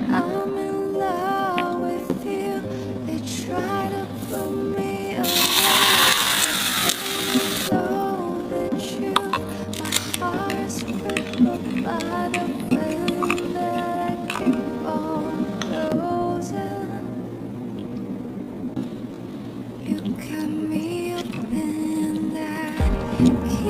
I'm in love with you. They try to put me away. Know the truth. My heart's crippled by the feeling that I keep on losing. You got me up in that.